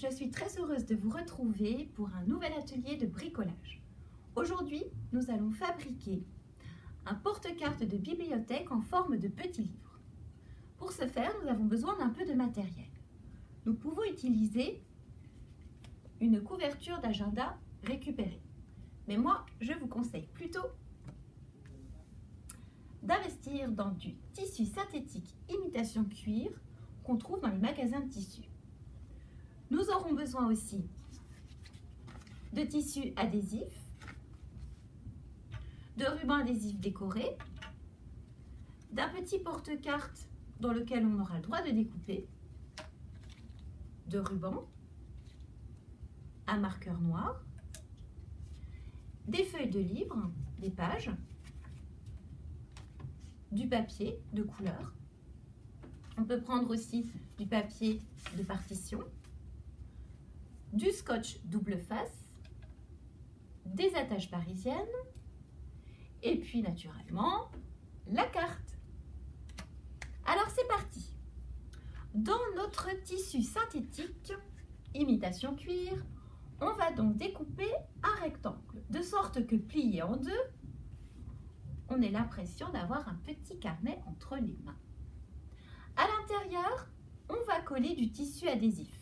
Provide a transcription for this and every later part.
je suis très heureuse de vous retrouver pour un nouvel atelier de bricolage. Aujourd'hui, nous allons fabriquer un porte-carte de bibliothèque en forme de petit livre. Pour ce faire, nous avons besoin d'un peu de matériel. Nous pouvons utiliser une couverture d'agenda récupérée. Mais moi, je vous conseille plutôt d'investir dans du tissu synthétique imitation cuir qu'on trouve dans les magasins de tissus. Nous aurons besoin aussi de tissu adhésif, de ruban adhésif décoré, d'un petit porte-carte dans lequel on aura le droit de découper, de ruban, un marqueur noir, des feuilles de livre, des pages, du papier de couleur. On peut prendre aussi du papier de partition, du scotch double face, des attaches parisiennes et puis naturellement la carte. Alors c'est parti. Dans notre tissu synthétique imitation cuir, on va donc découper un rectangle de sorte que plié en deux, on ait l'impression d'avoir un petit carnet entre les mains. À l'intérieur, on va coller du tissu adhésif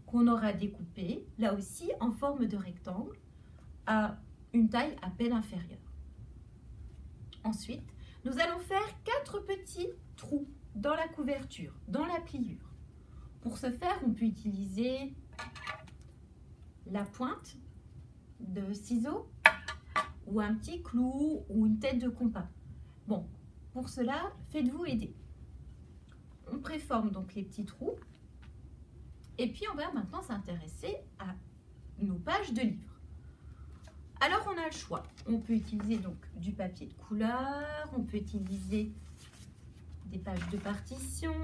qu'on aura découpé, là aussi en forme de rectangle, à une taille à peine inférieure. Ensuite, nous allons faire 4 petits trous dans la couverture, dans la pliure. Pour ce faire, on peut utiliser la pointe de ciseaux ou un petit clou ou une tête de compas. Bon, pour cela, faites-vous aider. On préforme donc les petits trous et puis on va maintenant s'intéresser à nos pages de livres. Alors on a le choix, on peut utiliser donc du papier de couleur, on peut utiliser des pages de partition,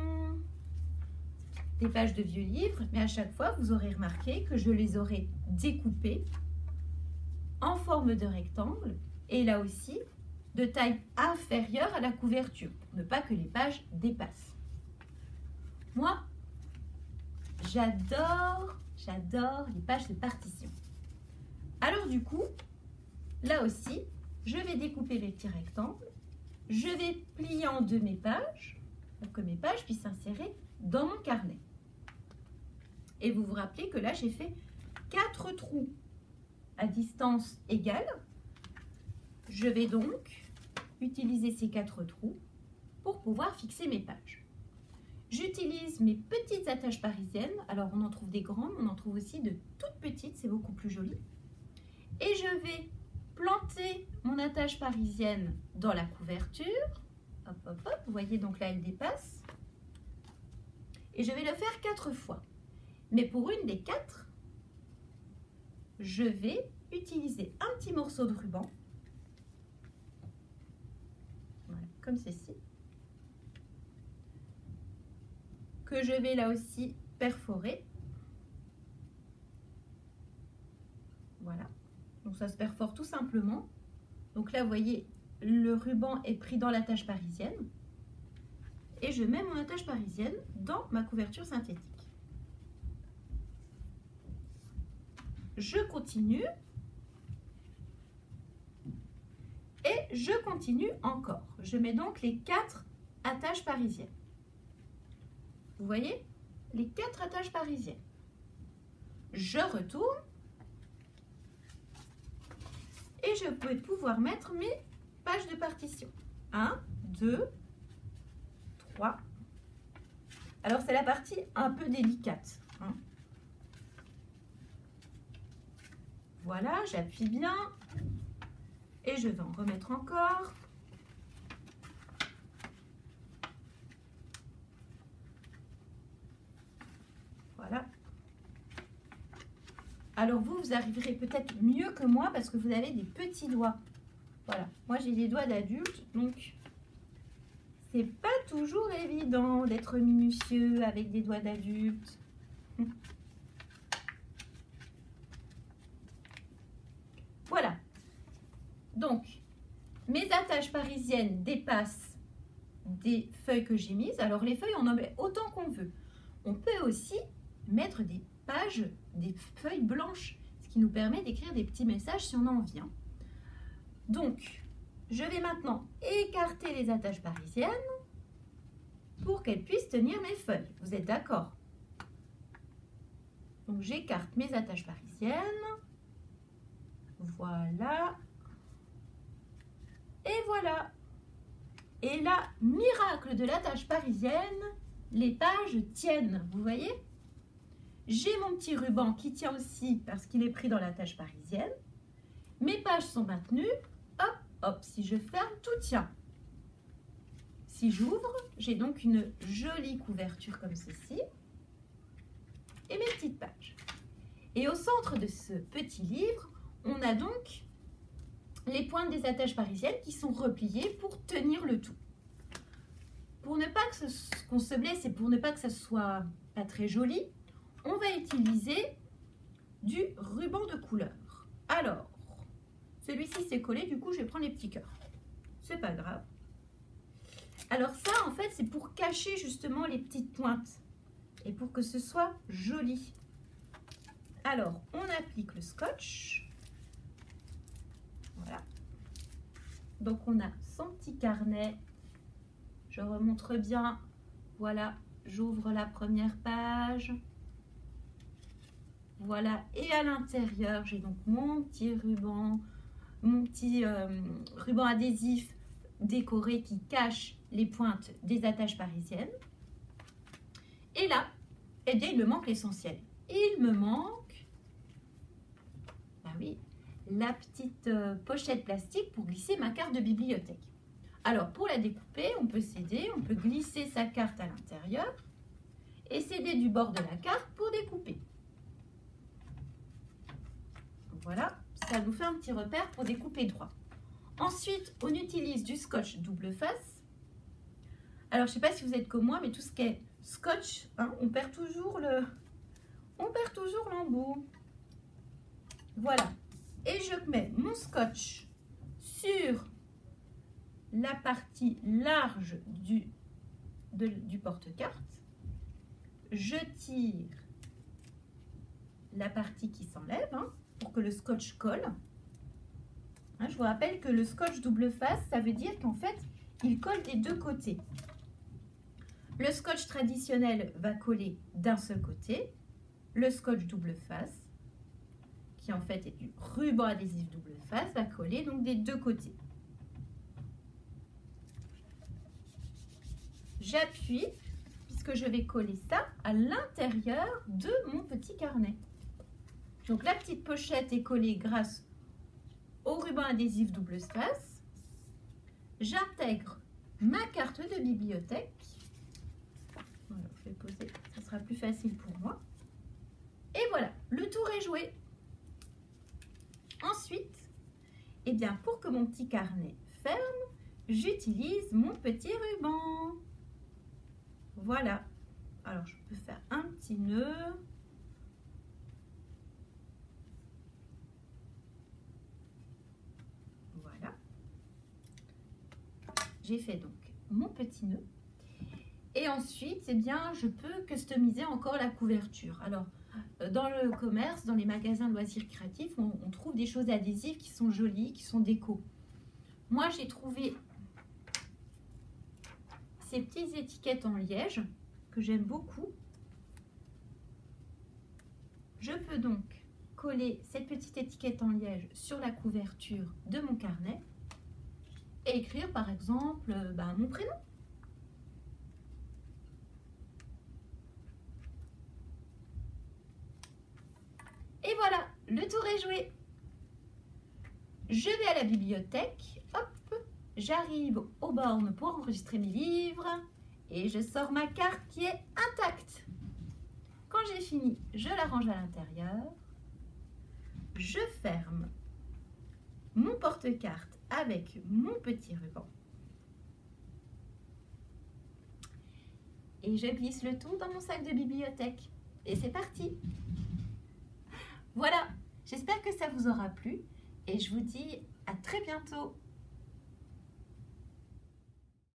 des pages de vieux livres, mais à chaque fois vous aurez remarqué que je les aurai découpées en forme de rectangle et là aussi de taille inférieure à la couverture, pour ne pas que les pages dépassent. Moi, j'adore les pages de partition. Alors du coup, là aussi, je vais découper mes petits rectangles, je vais plier en deux mes pages pour que mes pages puissent s'insérer dans mon carnet. Et vous vous rappelez que là, j'ai fait 4 trous à distance égale. Je vais donc utiliser ces 4 trous pour pouvoir fixer mes pages. J'utilise mes petites attaches parisiennes. Alors, on en trouve des grandes, on en trouve aussi de toutes petites, c'est beaucoup plus joli. Et je vais planter mon attache parisienne dans la couverture. Hop, hop, hop. Vous voyez, donc là, elle dépasse. Et je vais le faire 4 fois. Mais pour une des 4, je vais utiliser un petit morceau de ruban. Voilà, comme ceci. Que je vais là aussi perforer. Voilà. Donc ça se perfore tout simplement. Donc là, vous voyez, le ruban est pris dans l'attache parisienne. Et je mets mon attache parisienne dans ma couverture synthétique. Je continue. Et je continue encore. Je mets donc les 4 attaches parisiennes. Vous voyez, les 4 attaches parisiennes. Je retourne. Et je vais pouvoir mettre mes pages de partition. 1, 2, 3. Alors, c'est la partie un peu délicate. Hein. Voilà, j'appuie bien. Et je vais en remettre encore. Voilà. Alors vous arriverez peut-être mieux que moi parce que vous avez des petits doigts. Voilà. Moi, j'ai des doigts d'adulte, donc c'est pas toujours évident d'être minutieux avec des doigts d'adulte. Voilà. Donc, mes attaches parisiennes dépassent des feuilles que j'ai mises. Alors, les feuilles, on en met autant qu'on veut. On peut aussi mettre des page des feuilles blanches, ce qui nous permet d'écrire des petits messages si on en vient. Donc, je vais maintenant écarter les attaches parisiennes pour qu'elles puissent tenir mes feuilles. Vous êtes d'accord? Donc, j'écarte mes attaches parisiennes. Voilà. Et voilà. Et là, miracle de l'attache parisienne, les pages tiennent. Vous voyez? J'ai mon petit ruban qui tient aussi parce qu'il est pris dans l'attache parisienne. Mes pages sont maintenues. Hop, hop, si je ferme, tout tient. Si j'ouvre, j'ai donc une jolie couverture comme ceci. Et mes petites pages. Et au centre de ce petit livre, on a donc les pointes des attaches parisiennes qui sont repliées pour tenir le tout. Pour ne pas qu'on se blesse et pour ne pas que ça soit pas très joli, on va utiliser du ruban de couleur. Alors, celui-ci s'est collé, du coup je vais prendre les petits cœurs. C'est pas grave. Alors ça, en fait, c'est pour cacher justement les petites pointes et pour que ce soit joli. Alors, on applique le scotch. Voilà. Donc, on a son petit carnet. Je remontre bien. Voilà, j'ouvre la première page. Voilà, et à l'intérieur, j'ai donc mon petit ruban adhésif décoré qui cache les pointes des attaches parisiennes. Et là, eh bien, il me manque l'essentiel. Il me manque, ben oui, la petite pochette plastique pour glisser ma carte de bibliothèque. Alors, pour la découper, on peut s'aider, on peut glisser sa carte à l'intérieur et s'aider du bord de la carte pour découper. Voilà, ça nous fait un petit repère pour découper droit. Ensuite, on utilise du scotch double face. Alors, je ne sais pas si vous êtes comme moi, mais tout ce qui est scotch, hein, on perd toujours l'embout. Voilà. Et je mets mon scotch sur la partie large du porte-carte. Je tire la partie qui s'enlève, hein, pour que le scotch colle. Hein, je vous rappelle que le scotch double face, ça veut dire qu'en fait, il colle des deux côtés. Le scotch traditionnel va coller d'un seul côté. Le scotch double face, qui en fait est du ruban adhésif double face, va coller donc des deux côtés. J'appuie, puisque je vais coller ça à l'intérieur de mon petit carnet. Donc la petite pochette est collée grâce au ruban adhésif double face. J'intègre ma carte de bibliothèque. Voilà, je vais poser, ça sera plus facile pour moi. Et voilà, le tour est joué. Ensuite, eh bien, pour que mon petit carnet ferme, j'utilise mon petit ruban. Voilà. Alors, je peux faire un petit nœud. Voilà. J'ai fait donc mon petit nœud. Et ensuite, eh bien, je peux customiser encore la couverture. Alors, dans le commerce, dans les magasins de loisirs créatifs, on trouve des choses adhésives qui sont jolies, qui sont déco. Moi, j'ai trouvé ces petites étiquettes en liège que j'aime beaucoup. Je peux donc coller cette petite étiquette en liège sur la couverture de mon carnet et écrire par exemple mon prénom. Et voilà, le tour est joué. Je vais à la bibliothèque, hop, j'arrive aux bornes pour enregistrer mes livres et je sors ma carte qui est intacte. Quand j'ai fini, je la range à l'intérieur. Je ferme mon porte-carte avec mon petit ruban. Et je glisse le tout dans mon sac de bibliothèque. Et c'est parti! Voilà, j'espère que ça vous aura plu et je vous dis à très bientôt.